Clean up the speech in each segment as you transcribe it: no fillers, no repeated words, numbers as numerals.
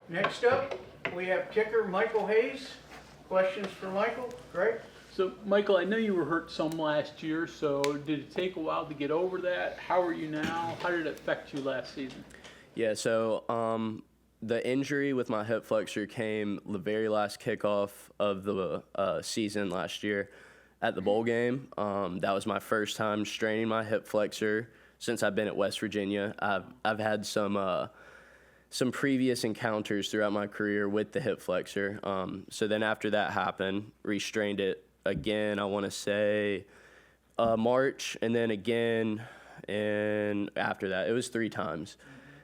Next up, we have kicker Michael Hayes. Questions for Michael? Greg? So, Michael, I know you were hurt some last year, so did it take a while to get over that? How are you now? How did it affect you last season? Yeah, so the injury with my hip flexor came the very last kickoff of the season last year at the bowl game. That was my first time straining my hip flexor since I've been at West Virginia. I've had some previous encounters throughout my career with the hip flexor. So then after that happened, restrained it again, I want to say March, and then again, and after that, it was 3 times.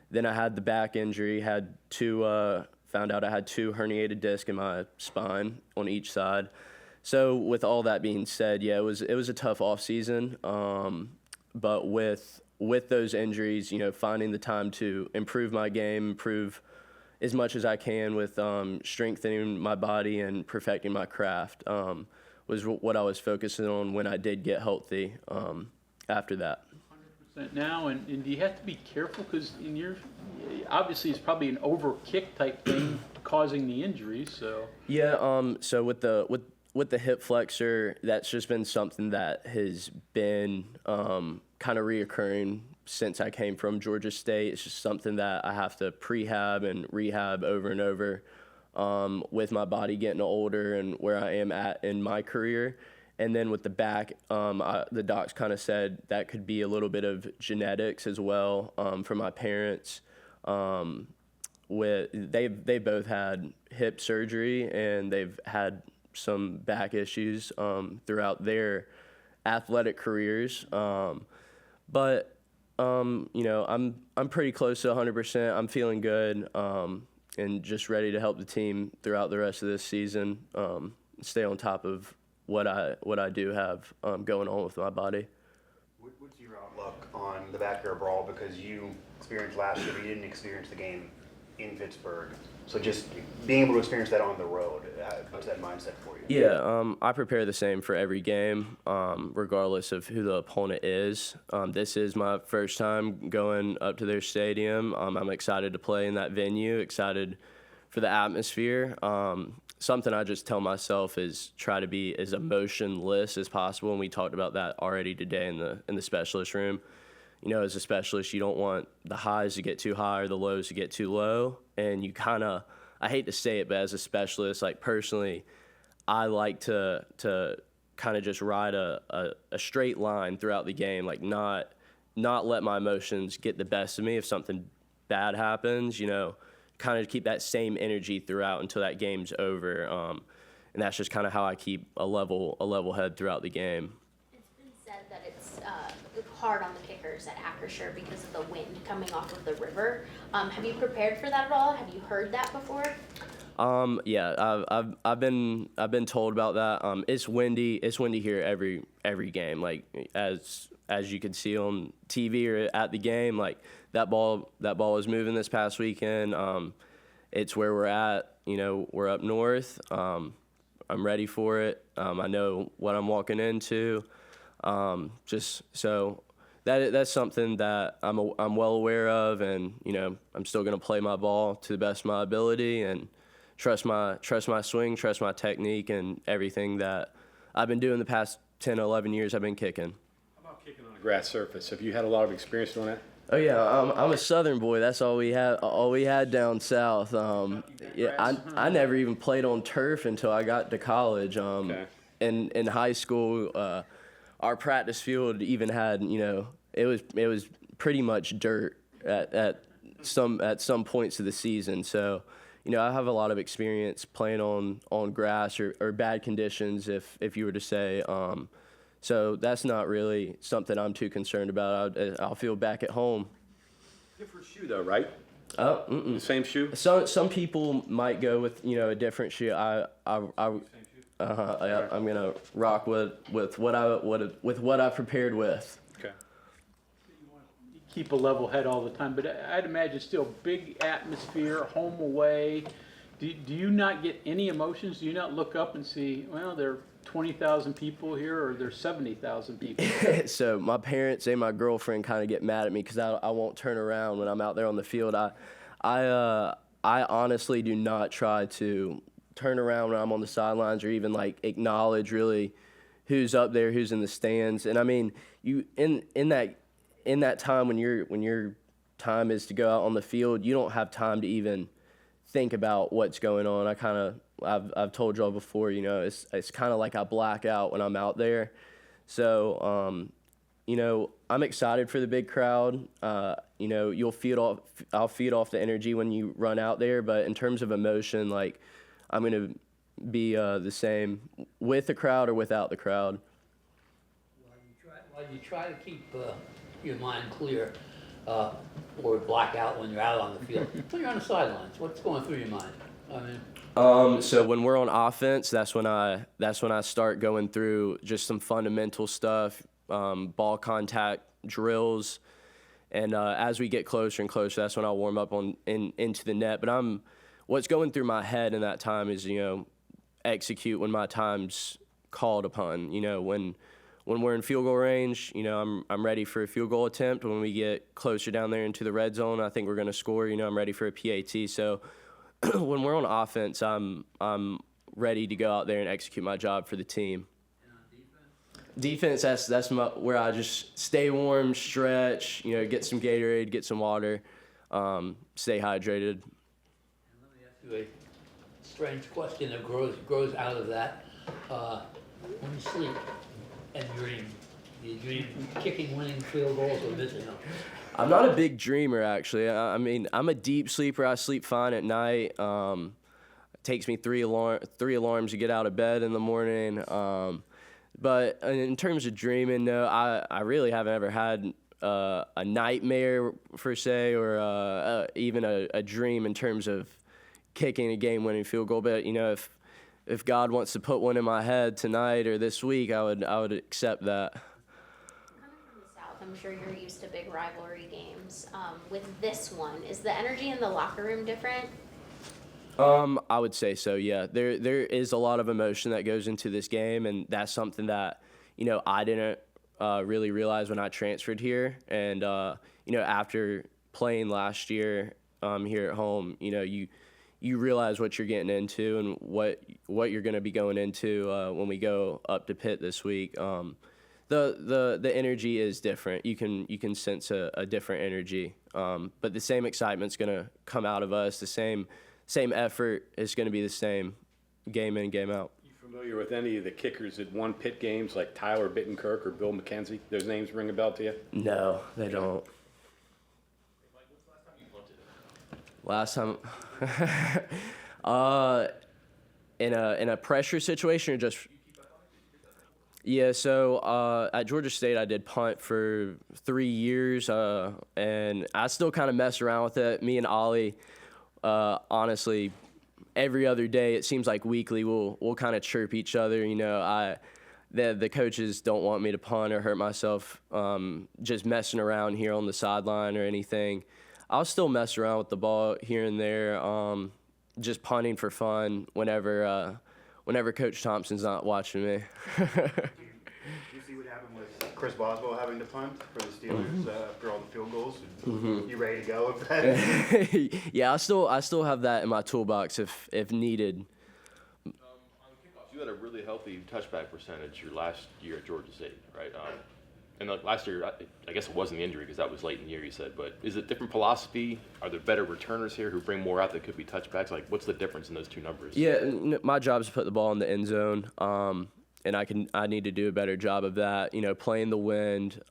Then I had the back injury, found out I had 2 herniated discs in my spine on each side. So with all that being said, yeah, it was a tough off season. But with those injuries, finding the time to improve my game, improve as much as I can with strengthening my body and perfecting my craft was what I was focusing on when I did get healthy after that. 100% now, and do you have to be careful because obviously it's probably an over kick type thing causing the injury. So yeah, so with the hip flexor, that's just been something that has been kind of reoccurring since I came from Georgia State. It's just something that I have to prehab and rehab over and over with my body getting older and where I am at in my career. And then with the back, the docs kind of said that could be a little bit of genetics as well for my parents. They both had hip surgery and they've had some back issues throughout their athletic careers. But I'm pretty close to 100%. I'm feeling good and just ready to help the team throughout the rest of this season. Stay on top of what I do have going on with my body. What's your outlook on the backyard brawl, because you experienced last year, but you didn't experience the game in Pittsburgh? So just being able to experience that on the road, what's that mindset for you? Yeah, I prepare the same for every game, regardless of who the opponent is. This is my first time going up to their stadium. I'm excited to play in that venue, excited for the atmosphere. Something I just tell myself is try to be as emotionless as possible, and we talked about that already today in the specialist room. As a specialist, you don't want the highs to get too high or the lows to get too low, and you kind of, I hate to say it, but as a specialist, like personally, I like to kind of just ride a straight line throughout the game, like not let my emotions get the best of me. If something bad happens, kind of keep that same energy throughout until that game's over, and that's just kind of how I keep a level head throughout the game. It's been said that it's hard on the kickers at Acrisure because of the wind coming off of the river. Have you prepared for that at all? Have you heard that before? Yeah, I've been told about that. It's windy here every game. Like as you can see on TV or at the game, like that ball was moving this past weekend. It's where we're at. We're up north. I'm ready for it. I know what I'm walking into. Just so that's something that I'm well aware of, and I'm still gonna play my ball to the best of my ability and trust my swing, trust my technique, and everything that I've been doing the past 10, 11 years I've been kicking. How about kicking on a grass surface? Have you had a lot of experience on that? Oh yeah, I'm a Southern boy. That's all we had down south. Yeah, I never even played on turf until I got to college. Okay. In high school, our practice field even had it was pretty much dirt at some points of the season. So I have a lot of experience playing on grass or bad conditions, if you were to say. So that's not really something I'm too concerned about. I'll feel back at home. Different shoe though, right? The same shoe? Some people might go with a different shoe. I'm gonna rock with what I prepared with. Okay. You keep a level head all the time, but I'd imagine still big atmosphere, home away. Do you not get any emotions? Do you not look up and see, well, there are 20,000 people here, or there's 70,000 people? So my parents and my girlfriend kind of get mad at me because I won't turn around when I'm out there on the field. I I honestly do not try to turn around when I'm on the sidelines or even like acknowledge really who's up there, who's in the stands. And I mean, you in that time when your time is to go out on the field, you don't have time to even think about what's going on. I've told y'all before, you know, it's kind of like I black out when I'm out there. So, you know, I'm excited for the big crowd. You know, I'll feed off the energy when you run out there. But in terms of emotion, like, I'm going to be the same with the crowd or without the crowd. While you try to keep your mind clear or black out when you're out on the field, when you're on the sidelines, what's going through your mind? I mean, So when we're on offense, that's when I start going through just some fundamental stuff, ball contact drills, and as we get closer and closer, that's when I'll warm up into the net. But what's going through my head in that time is, you know, execute when my time's called upon. You know, when we're in field goal range, you know, I'm ready for a field goal attempt. When we get closer down there into the red zone, I think we're going to score. You know, I'm ready for a PAT. So when we're on offense, I'm ready to go out there and execute my job for the team. and on defense? Defense, that's where I just stay warm, stretch, you know, get some Gatorade, get some water, stay hydrated. And let me ask you a strange question that grows out of that. When you sleep and you're dream kicking winning field goals or missing them. I'm not a big dreamer, actually. I mean, I'm a deep sleeper. I sleep fine at night. It takes me three alarms to get out of bed in the morning. But in terms of dreaming, no, I really haven't ever had a nightmare, per se, or even a dream in terms of kicking a game-winning field goal. But, you know, if God wants to put one in my head tonight or this week, I would accept that. Coming from the South, I'm sure you're used to big rivalry games. With this one, is the energy in the locker room different? I would say so, yeah. There is a lot of emotion that goes into this game, and that's something that, you know, I didn't really realize when I transferred here. And, you know, after playing last year here at home, you know, you realize what you're getting into and what you're going to be going into when we go up to Pitt this week. The energy is different. You can sense a different energy, but the same excitement's going to come out of us. The same effort is going to be the same game in, game out. You familiar with any of the kickers that won Pitt games, like Tyler Bittenkirk or Bill McKenzie? Those names ring a bell to you? No, they don't. Last time, in a pressure situation or just. Yeah, so at Georgia State, I did punt for 3 years, and I still kind of mess around with it. Me and Ollie, honestly, every other day, it seems like weekly, we'll kind of chirp each other. You know, the coaches don't want me to punt or hurt myself just messing around here on the sideline or anything. I'll still mess around with the ball here and there, just punting for fun whenever Coach Thompson's not watching me. Did you see what happened with Chris Boswell having to punt for the Steelers after all the field goals? You ready to go with that? Yeah, I still have that in my toolbox if needed. On kickoffs, you had a really healthy touchback percentage your last year at Georgia State, right? And last year, I guess it wasn't the injury because that was late in the year, you said. But is it different philosophy? Are there better returners here who bring more out that could be touchbacks? Like, what's the difference in those two numbers? Yeah, my job is to put the ball in the end zone, and I need to do a better job of that. You know, playing the wind,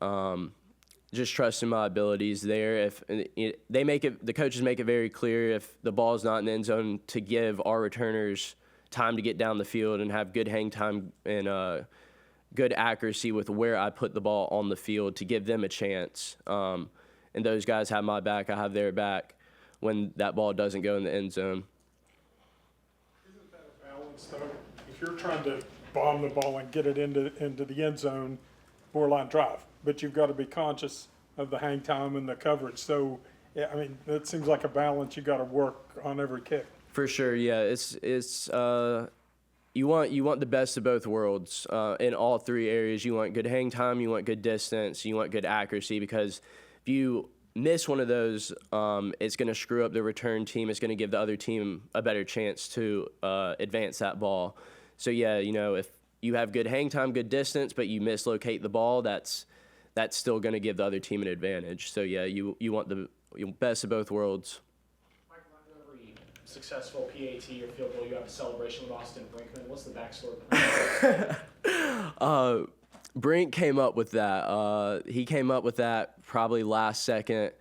just trusting my abilities there. If the coaches make it very clear if the ball's not in the end zone to give our returners time to get down the field and have good hang time and good accuracy with where I put the ball on the field to give them a chance. And those guys have my back. I have their back when that ball doesn't go in the end zone. Isn't that a balance, though? If you're trying to bomb the ball and get it into the end zone, borderline drive, but you've got to be conscious of the hang time and the coverage. So, yeah, I mean, it seems like a balance you got to work on every kick. For sure, yeah. It's you want the best of both worlds in all three areas. You want good hang time, you want good distance, you want good accuracy, because if you miss one of those, it's going to screw up the return team. It's going to give the other team a better chance to advance that ball. So yeah, if you have good hang time, good distance, but you mislocate the ball, that's still going to give the other team an advantage. So yeah, you want the best of both worlds. Michael, after every successful PAT or field goal, you have a celebration with Austin Brinkman. What's the backstory behind that? Brink came up with that. He came up with that probably last second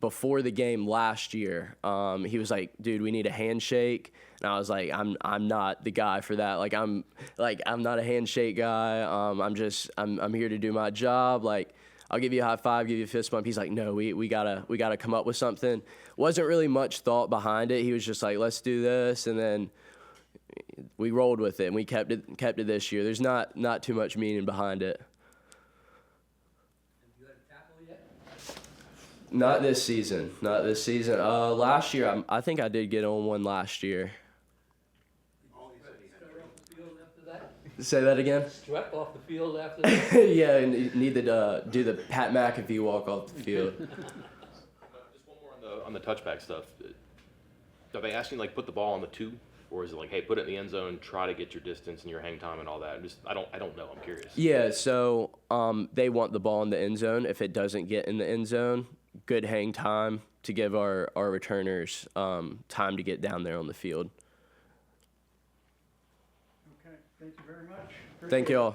before the game last year. He was like, "Dude, we need a handshake," and I was like, "I'm not the guy for that. I'm not a handshake guy. I'm here to do my job. Like, I'll give you a high five, give you a fist bump." He's like, "No, we gotta come up with something." Wasn't really much thought behind it. He was just like, "Let's do this," and then we rolled with it, and we kept it this year. There's not too much meaning behind it. Have you had a tackle yet? Not this season. Not this season. Last year, I think I did get on one last year. Strut off the field after that? Say that again? Strut off the field after that? Yeah, and you need to do the Pat McAfee walk off the field. Just one more on the touchback stuff. Are they asking like put the ball on the 2, or is it like, hey, put it in the end zone, try to get your distance and your hang time and all that? I don't know. I'm curious. Yeah, so they want the ball in the end zone. If it doesn't get in the end zone, good hang time to give our returners time to get down there on the field. Okay, thank you very much. Thank you all.